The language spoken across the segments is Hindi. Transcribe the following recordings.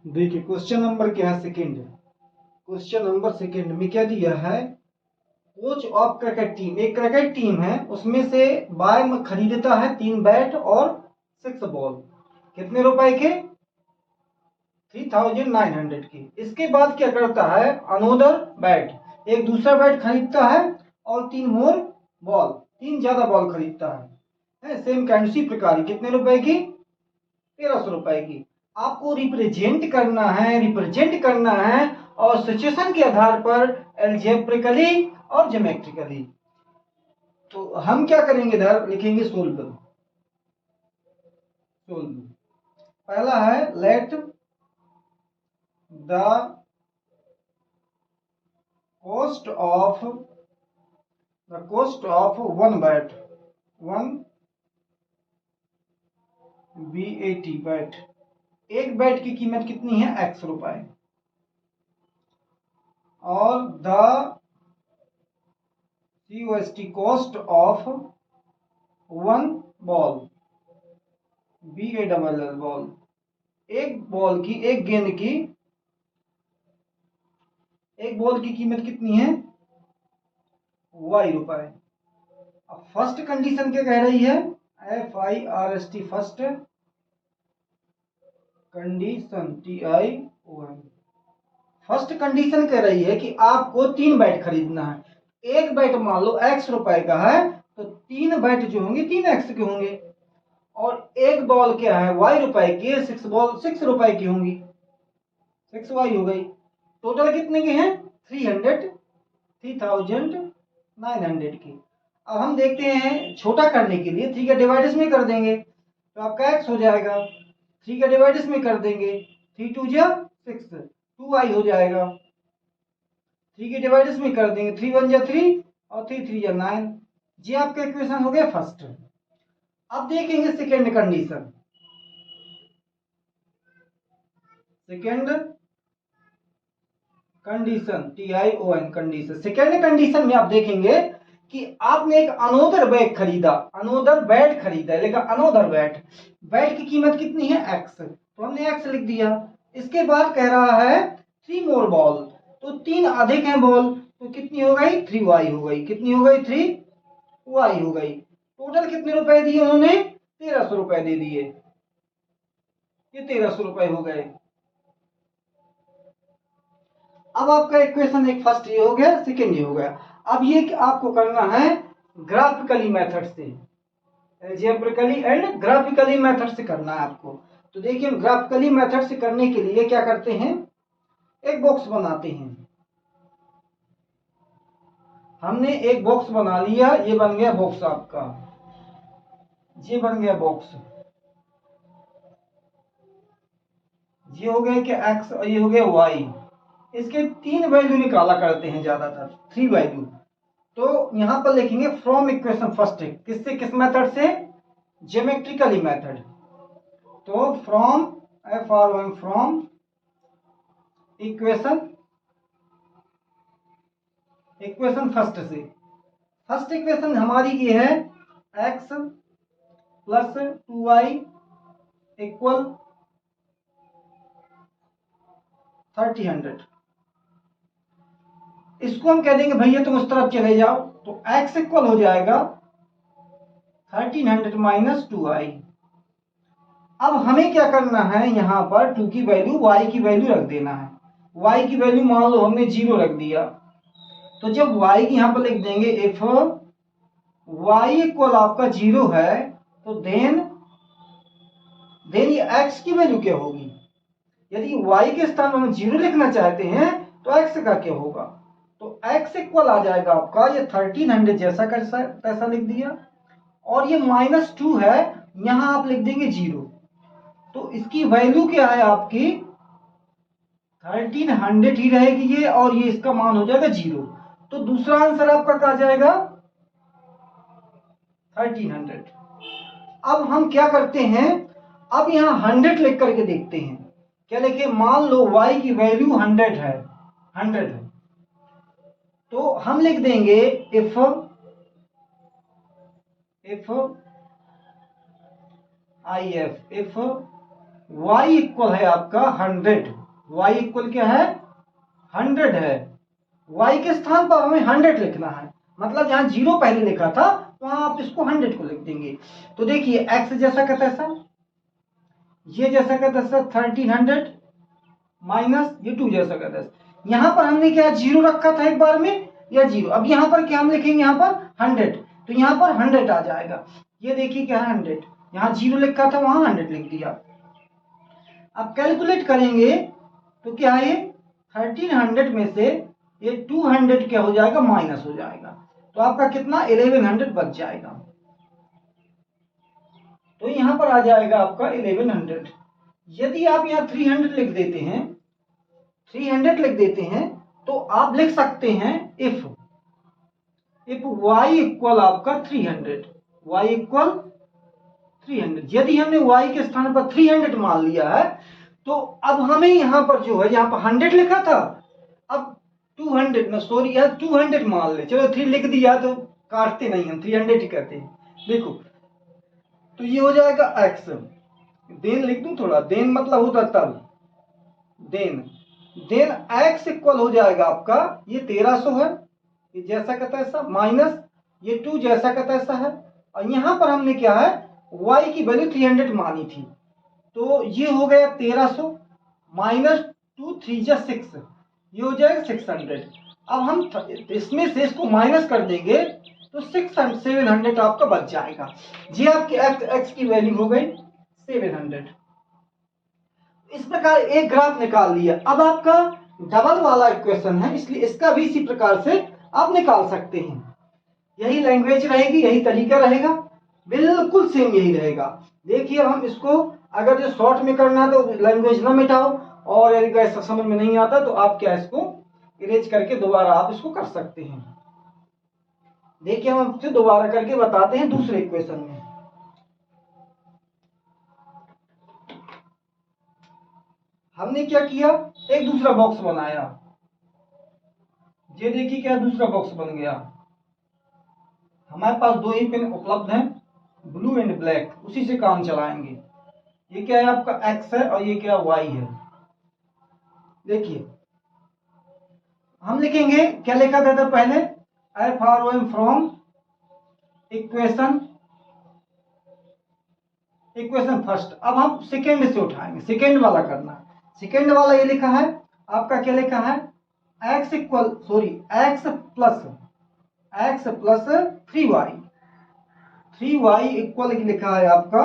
देखिए क्वेश्चन नंबर क्या है, सेकंड। क्वेश्चन नंबर सेकंड में क्या दिया है, कोच ऑफ क्रिकेट टीम, एक क्रिकेट टीम है, उसमें से बाय में खरीदता है 3 बैट और 6 बॉल। कितने रुपए के? 3900 के। इसके बाद क्या करता है, अनोदर बैट, एक दूसरा बैट खरीदता है और 3 मोर बॉल, 3 ज्यादा बॉल खरीदता है सेम काइंड, उसी प्रकार कितने रुपए की? 1300 रुपए की। आपको रिप्रेजेंट करना है और सिचुएशन के आधार पर एल्जेब्रिकली और ज्योमेट्रिकली। तो हम क्या करेंगे, इधर लिखेंगे सोल्व। पहला है let the cost of one bat, 1 BAT bat, एक बैट की कीमत कितनी है? x रुपए। और the COST cost of one ball, BALL ball, एक बॉल की, एक गेंद की, एक बॉल की कीमत कितनी है? y रुपए। अब फर्स्ट कंडीशन क्या कह रही है? FIRST first condition, TION। First condition कह रही है कि आपको 3 बैट खरीदना है। एक बैट मान लो x रुपए का है, तो 3 बैट जो होंगे 3x के होंगे। और एक बॉल क्या है, y रुपए के, 6 बॉल 6 रुपए की होंगी, 6y हो गई। टोटल कितने के हैं? 3900 की। अब हम देखते हैं, छोटा करने के लिए 3 के डिवाइड्स में कर देंगे तो आपका x हो जाएगा। 3 के डिवाइड्स में कर देंगे, 3 2 जा 6, 2y हो जाएगा। 3 के डिवाइड्स में कर देंगे, 3 1 जा 3 और 3 3 जा 9। ये आपका इक्वेशन हो गया फर्स्ट। अब देखेंगे second condition. Second condition, TION condition. Second condition में आप देखेंगे कि आपने एक अनोदर बैट खरीदा, अनोदर बैट खरीदा, लेकिन अनोदर बैट, बैट की कीमत कितनी है? x, तो हमने x लिख दिया। इसके बाद कह रहा है 3 मोर बॉल, तो 3 अधिक है बॉल, तो कितनी हो गई? 3y हो गई। कितनी हो गई? 3y हो गई। टोटल कितने रुपए दिए उन्होंने? 1300 रुपए दे दिए। ये 1300 रुपए हो गए। अब आपका इक्वेशन एक फर्स्ट ये हो गया, सेकेंड ये हो गया। अब ये आपको करना है ग्राफिकली मेथड से, एल्जेब्रिकली एंड ग्राफिकली मेथड से करना है आपको। तो देखिए, ग्राफिकली मेथड से करने के लिए क्या करते हैं, एक बॉक्स बनाते हैं। हमने एक बॉक्स बना लिया, ये बन गया बॉक्स आपका, ये बन गया बॉक्स। ये हो गया कि x और ये हो गया y। इसके 3 वैल्यू निकाला करते हैं ज्यादातर, 3 वैल्यू। तो यहां पर लिखेंगे फ्रॉम इक्वेशन फर्स्ट, किससे, किस मेथड से? Geometrically method. तो from, FROM, from equation first से। फर्स्ट इक्वेशन हमारी ये है, x प्लस 2y इक्वल 3000। इसको हम कह देंगे भैया तुम उस तरफ चले जाओ, तो x इक्वल हो जाएगा 1300 माइनस 2y। अब हमें क्या करना है, यहां पर 2 की वैल्यू, y की वैल्यू रख देना है। y की वैल्यू मान लो हमने 0 रख दिया, तो जब y की यहां पर लिख देंगे, इफ y इक्वल आपका 0 है, तो देन ये x की वैल्यू क्या होगी? यदि y के स्थान पर हम 0 लिखना चाहते हैं तो x का क्या होगा? तो x इक्वल आ जाएगा आपका, ये 1300 जैसा तैसा लिख दिया, और ये -2 है, यहां आप लिख देंगे 0। तो इसकी वैल्यू क्या है आपकी? 1300 ही रहेगी ये, और ये इसका मान हो जाएगा 0। तो दूसरा आंसर आपका क्या जाएगा? 1300। अब हम क्या करते हैं, अब यहां 100 लिख करके देखते हैं। क्या लिखे? मान लो y की वैल्यू 100 है, 100 है, तो हम लिख देंगे if IF, if y equal है आपका 100, y इक्वल क्या है 100 है। y के स्थान पर हमें 100 लिखना है, मतलब जहां 0 पहले लिखा था वहां आप इसको 100 को लिख देंगे। तो देखिए x जैसा का तैसा, ये जैसा का तैसा 1300 माइनस ये 2 जैसा का तैसा। यहां पर हमने क्या 0 रखा था एक बार में या 0, अब यहां पर क्या हम लिखेंगे, यहां पर 100, तो यहां पर 100 आ जाएगा। ये देखिए क्या है 100, यहां 0 लिखा था वहां 100 लिख दिया। अब कैलकुलेट करेंगे तो क्या है, 1300 में से ये 200 क्या हो जाएगा, माइनस हो जाएगा, तो आपका कितना 1100 बच जाएगा। तो यहां पर आ जाएगा आपका 1100। यदि आप यहाँ 300 लिख देते हैं, 300 लिख देते हैं, तो आप लिख सकते हैं इफ y इक्वल आपका 300, y इक्वल 300। यदि हमने y के स्थान पर 300 मान लिया है, तो अब हमें यहां पर जो है, यहां पर 100 लिखा था, अब 200 ना, सॉरी यार 200 मान ले, चलो 3 लिख दिया तो काटते नहीं, हम 300 ही कहते हैं। देखो तो ये हो जाएगा x, देन लिख दूं थोड़ा, देन मतलब होता तब, देन x इक्वल हो जाएगा आपका ये 1300 है, ये जैसा का तैसा, माइनस ये 2 जैसा का तैसा है, और यहां पर हमने क्या है y की वैल्यू 300 मानी थी, तो ये हो गया 1300 माइनस 2 3 जा 6, ये हो जाएगा 600। अब हम इसमें से इसको माइनस कर देंगे तो 700 आपका बच जाएगा। ये आपकी x की वैल्यू हो गई 700। इस प्रकार एक ग्राफ निकाल लिया। अब आपका डबल वाला इक्वेशन है, इसलिए इसका भी इसी प्रकार से आप निकाल सकते हैं। यही लैंग्वेज रहेगी, यही तरीका रहेगा, बिल्कुल सेम यही रहेगा। देखिए हम इसको अगर जो शॉर्ट में करना तो लैंग्वेज ना मिटाओ, और यदि ऐसा समझ में नहीं आता तो आप क्या इसको इरेज करके दोबारा आप इसको कर सकते हैं। देखिए हम आपसे दोबारा करके बताते हैं दूसरे इक्वेशन में। हमने क्या किया, एक दूसरा बॉक्स बनाया, ये देखिए क्या दूसरा बॉक्स बन गया। हमारे पास 2 ही पेन उपलब्ध हैं, ब्लू एंड ब्लैक, उसी से काम चलाएंगे। ये क्या है आपका x है और ये क्या y है। देखिए हम लिखेंगे, क्या लिखा था पहले, f फ्रॉम इक्वेशन फर्स्ट। अब हम सेकेंड से उठाएंगे, सेकेंड वाला करना है। सेकेंड वाला ये लिखा है आपका, क्या लिखा है x equal, sorry x plus 3y equal लिखा है आपका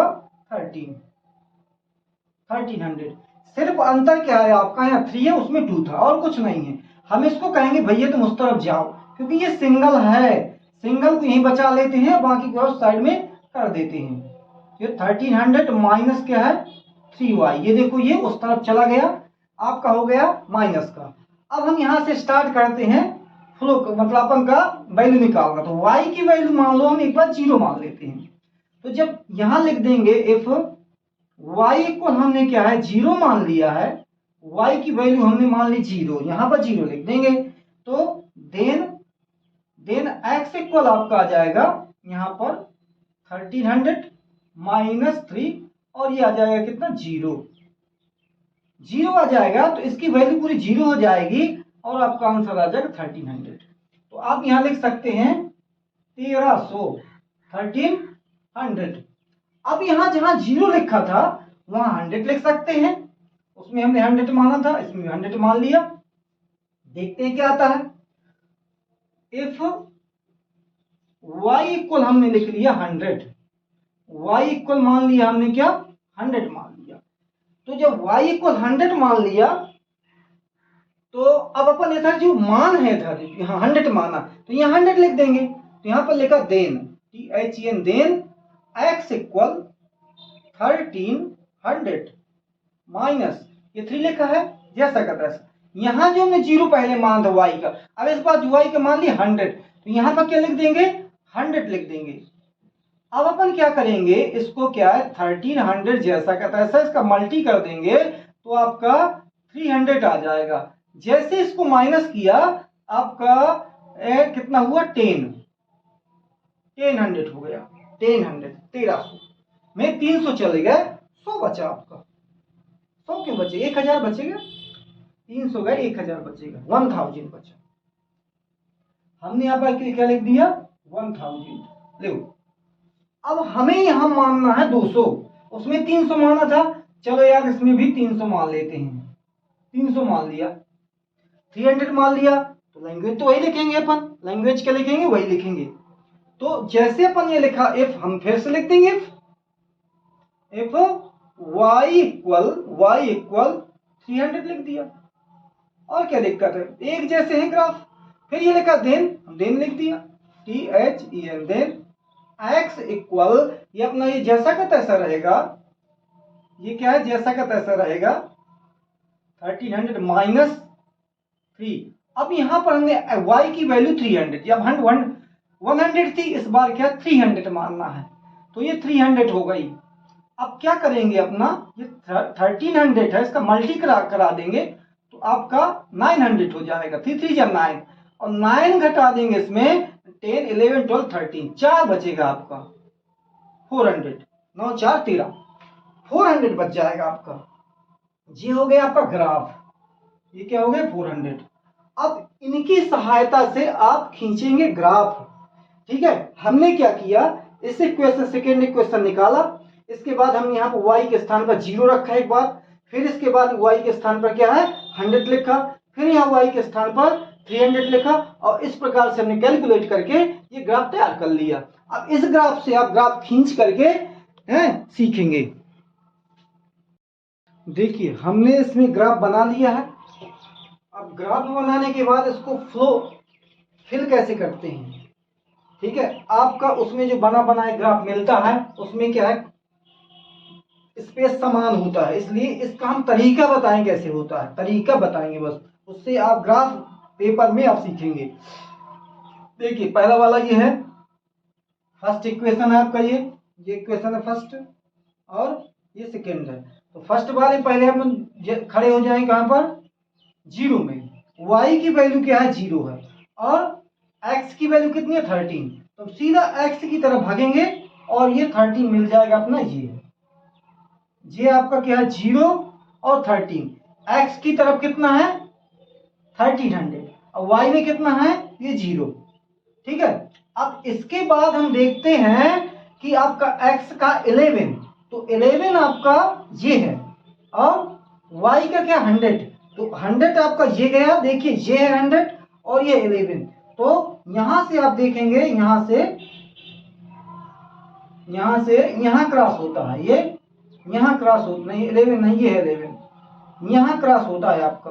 1300। सिर्फ अंतर क्या है आपका, यहाँ 3 है उसमें 2 था और कुछ नहीं है। हम इसको कहेंगे भैया तुम उस तरफ जाओ, क्योंकि ये सिंगल है, सिंगल को यहीं बचा लेते हैं, बाकी को साइड में कर देते हैं। ये 1300 माइनस क्या है 3y, ये देखो ये उस तरफ चला गया, आपका हो गया माइनस का। अब हम यहां से स्टार्ट करते हैं फ्लो, मतलब अपन का वैल्यू निकालना। तो y की वैल्यू मान लो हम एक बार 0 मान लेते हैं, तो जब यहां लिख देंगे इफ y को हमने क्या है 0 मान लिया है, y की वैल्यू हमने मान ली 0, यहां पर 0 लिख देंगे, तो देन x इक्वल आपका आ जाएगा यहां पर 1300 माइनस 3, और ये आ जाएगा कितना 0 आ जाएगा, तो इसकी वैल्यू पूरी 0 हो जाएगी और आपका आंसर आ जाएगा 1300। तो आप यहां लिख सकते हैं 1300। अब यहां जहां 0 लिखा था वहां 100 लिख सकते हैं, उसमें हमने 100 माना था, इसमें 100 मान लिया। देखते हैं क्या आता है। इफ y इक्वल हमने लिख लिया 100, y इक्वल मान लिया हमने क्या 100 मान लिया। तो जब y इक्वल 100 मान लिया, तो अब अपन इधर जो मान है, इधर यहाँ 100 माना, तो यहाँ 100 लिख देंगे। तो यहाँ पर लिखा then THEN, then x equal 1300 minus ये 3 लिखा है जैसा का तैसा। यहाँ जो हमने 0 पहले मान था y का, अब इस बार y का मान लिया 100, तो यहाँ पर क्या लिख देंगे 100 लिख देंगे। अब अपन क्या करेंगे, इसको क्या है 1300 जैसा का तैसा इसका मल्टी कर देंगे, तो आपका 300 आ जाएगा। जैसे इसको माइनस किया, आपका कितना हुआ 1000 हो गया, 1300 में 300 चले गए, 100 बचा आपका। 100 क्यों बचे, 1000 बचेगा, 300 गए 1000 बचेगा, 1000 बचा। हमने यहाँ पर क्या लिख दिया 1000। लो अब हमें यहाँ मानना है 200, उसमें 300 माना था, चलो यार इसमें भी 300 मान लेते हैं। 300 मान लिया, 300 मान लिया, तो लैंग्वेज तो वही लिखेंगे अपन, लैंग्वेज क्या लिखेंगे वही लिखेंगे। तो जैसे अपन ये लिखा इफ, हम फिर से लिख देंगे इफ y इक्वल 300 लिख दिया, और क्या दिक्कत है, एक जैसे है ग्राफ। फिर ये लिखा देन लिख दिया THEN, देन x इक्वल, ये अपना ये जैसा का तैसा रहेगा, ये क्या है जैसा का तैसा रहेगा 1300 माइनस 3। अब यहां पर हमने y की वैल्यू 300, जब 100 थी, इस बार क्या 300 मानना है, तो ये 300 हो गई। अब क्या करेंगे अपना, ये 1300 है, इसका मल्टी करा देंगे तो आपका 900 हो जाएगा, 3 3 जा 9, और 9 घटा देंगे इसमें 10 11 12 13, 4 बचेगा आपका 400, 9 4 13, 400 बच जाएगा आपका। ये हो गया आपका ग्राफ, ये क्या हो गया 400। अब इनकी सहायता से आप खींचेंगे ग्राफ, ठीक है। हमने क्या किया, इस इक्वेशन सेकेंड इक्वेशन निकाला, इसके बाद हमने यहाँ पर y के स्थान पर 0 रखा एक बार, फिर इसके बाद y के स्थान पर क्या है 100 लिखा, फिर यहाँ y के स्थान पर 300 लिखा, और इस प्रकार से हमने कैलकुलेट करके ये ग्राफ तैयार कर लिया। अब इस ग्राफ से आप ग्राफ खींच करके सीखेंगे। देखिए हमने इसमें ग्राफ बना लिया है। अब ग्राफ बनाने के बाद इसको फ्लो फिल कैसे करते हैं, ठीक है। आपका उसमें जो बना बनाया ग्राफ मिलता है उसमें क्या है स्पेस समान होता है, इसलिए इसका हम तरीका बताएं कैसे होता है, तरीका बताएंगे बस, उससे आप ग्राफ पेपर में आप सीखेंगे। देखिए पहला वाला ये है, फर्स्ट इक्वेशन है आपका, ये इक्वेशन है फर्स्ट, और ये सेकेंड है। तो फर्स्ट वाले पहले हम खड़े हो जाएंगे कहां पर 0 में, y की वैल्यू क्या है 0 है, और x की वैल्यू कितनी है 13, तो सीधा x की तरफ भागेंगे और ये 13 मिल जाएगा अपना, ये आपका क्या है 0 और 13, x की तरफ कितना है 1300, और y में कितना है ये 0, ठीक है। अब इसके बाद हम देखते हैं कि आपका x का 11, तो 11 आपका ये है, और y का क्या 100, तो 100 आपका ये गया, देखिए ये है 100 और ये 11, तो यहां से आप देखेंगे यहां से यहां क्रॉस होता है, ये यहां क्रॉस होता नहीं, 11 नहीं ये है 11, यहां क्रॉस होता है आपका,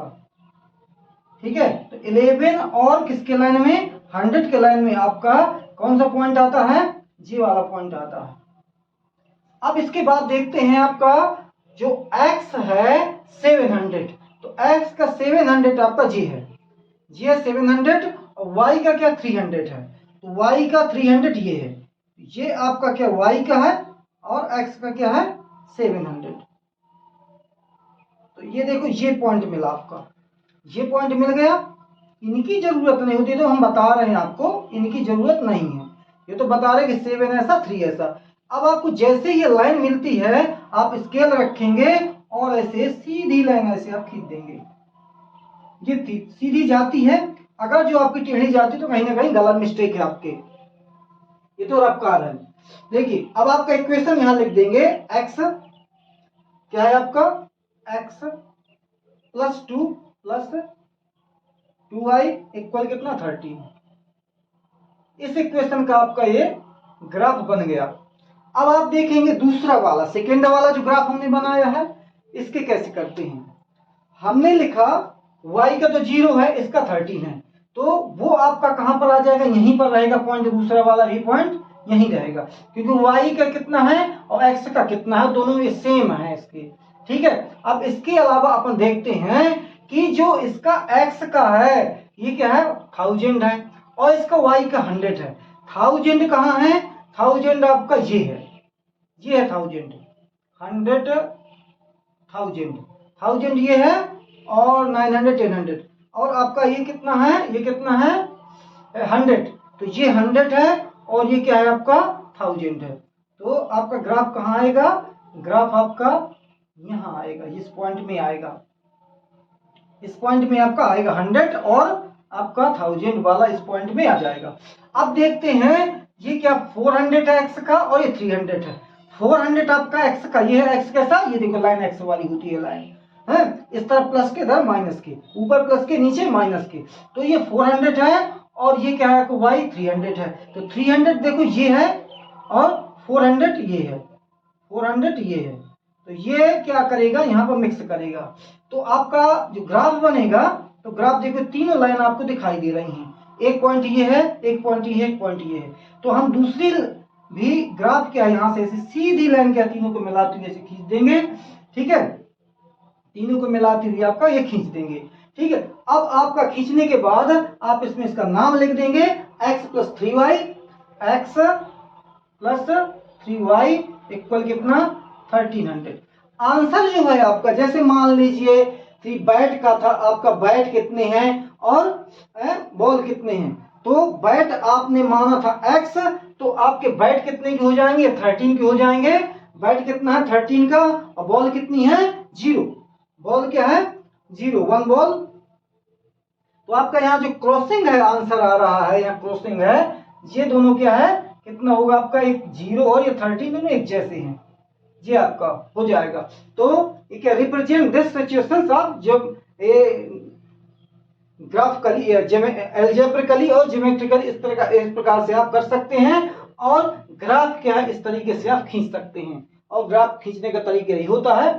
ठीक है। तो 11 और किसके लाइन में 100 के लाइन में आपका कौन सा पॉइंट आता है, ये वाला पॉइंट आता है। अब इसके बाद देखते हैं आपका जो x है 700, तो x का 700 आपका ये है 700, और y का क्या 300 है, तो y का 300 ये है, ये आपका क्या y का है, और x का क्या है 700। तो ये देखो ये पॉइंट मिला आपका, ये पॉइंट मिल गया, इनकी जरूरत नहीं होती, तो हम बता रहे हैं आपको इनकी जरूरत नहीं है, ये तो बता रहे कि 7 ऐसा 3 ऐसा। अब आपको जैसे ये लाइन मिलती है आप स्केल रखेंगे और ऐसे सीधी लाइन ऐसे आप खींच देंगे, ये सीधी जाती है, अगर जो आपकी टेढ़ी जाती है तो कहीं ना कहीं गलत मिस्टेक है आपके, ये तो रफ्तार है। देखिए अब आपका इक्वेशन यहां लिख देंगे, x क्या है आपका x plus 2 plus 2y equal कितना 13, इस इक्वेशन का आपका ये ग्राफ बन गया। अब आप देखेंगे दूसरा वाला सेकेंड वाला जो ग्राफ हमने बनाया है, इसके कैसे करते हैं। हमने लिखा y का तो 0 है, इसका 13 है, तो वो आपका कहां पर आ जाएगा, यहीं पर रहेगा पॉइंट, दूसरा वाला भी पॉइंट यहीं रहेगा, क्योंकि y का कितना है और x का कितना है, दोनों ये सेम है इसके, ठीक है। अब इसके अलावा अपन देखते हैं कि जो इसका x का है ये क्या है 1000 है, और इसका y का 100 है। 1000 कहाँ है, 1000 आपका ये है 1000, 1000 ये है, और 900 1000, और आपका ये कितना है 100, तो ये 100 है, और ये क्या है आपका 1000 है। तो आपका ग्राफ कहाँ आएगा, ग्राफ आपका यहाँ आएगा, इस पॉइंट में आएगा, इस पॉइंट में आपका आएगा 100 और आपका 1000 वाला इस पॉइंट में आ जाएगा। अब देखते हैं ये क्या 400 है एक्स का और ये 300 है। 400 आपका एक्स का, ये है एक्स कैसा, ये देखो लाइन एक्स वाली होती है लाइन है, इस तरफ प्लस के इधर माइनस के, ऊपर प्लस के नीचे माइनस के, तो ये 400 है और ये क्या है वाई 300 है। तो 300 देखो ये है और 400 ये है, 400 ये है, तो ये क्या करेगा यहाँ पर मिक्स करेगा। तो आपका जो ग्राफ बनेगा, तो ग्राफ देखो तीनों लाइन आपको दिखाई दे रही हैं, एक पॉइंट ये है, एक पॉइंट ये है, एक पॉइंट ये है। तो हम दूसरी भी ग्राफ क्या यहाँ से ऐसे सीधी लाइन क्या तीनों को मिलाते हुए ऐसे खींच देंगे, ठीक है, तीनों को मिलाते हुए आपका ये खींच देंगे, ठीक है। अब आपका खींचने के बाद आप इसमें इसका नाम लिख देंगे x plus 3y, x plus 3y equal कितना 1300। आंसर जो है आपका, जैसे मान लीजिए बैट का था, आपका बैट कितने हैं और बॉल कितने हैं, तो बैट आपने माना था x, तो आपके बैट कितने के हो जाएंगे 13 के हो जाएंगे। बैट कितना है 13 का और बॉल कितनी है 0, बॉल क्या है 0, 1 बॉल। तो आपका यहाँ जो क्रॉसिंग है आंसर आ रहा है, यहाँ क्रॉसिंग है, ये दोनों क्या है कितना होगा आपका, एक 0 और ये 13 दोनों एक जैसे हैं, ये आपका हो जाएगा। तो ये क्या रिप्रेजेंट दिस सिचुएशंस ऑफ जो ग्राफिकली, एल्जेब्रिकली और ज्योमेट्रिकली, इस तरह का, इस प्रकार से आप कर सकते हैं। और ग्राफ क्या है इस तरीके से आप खींच सकते हैं, और ग्राफ खींचने का तरीका यही होता है।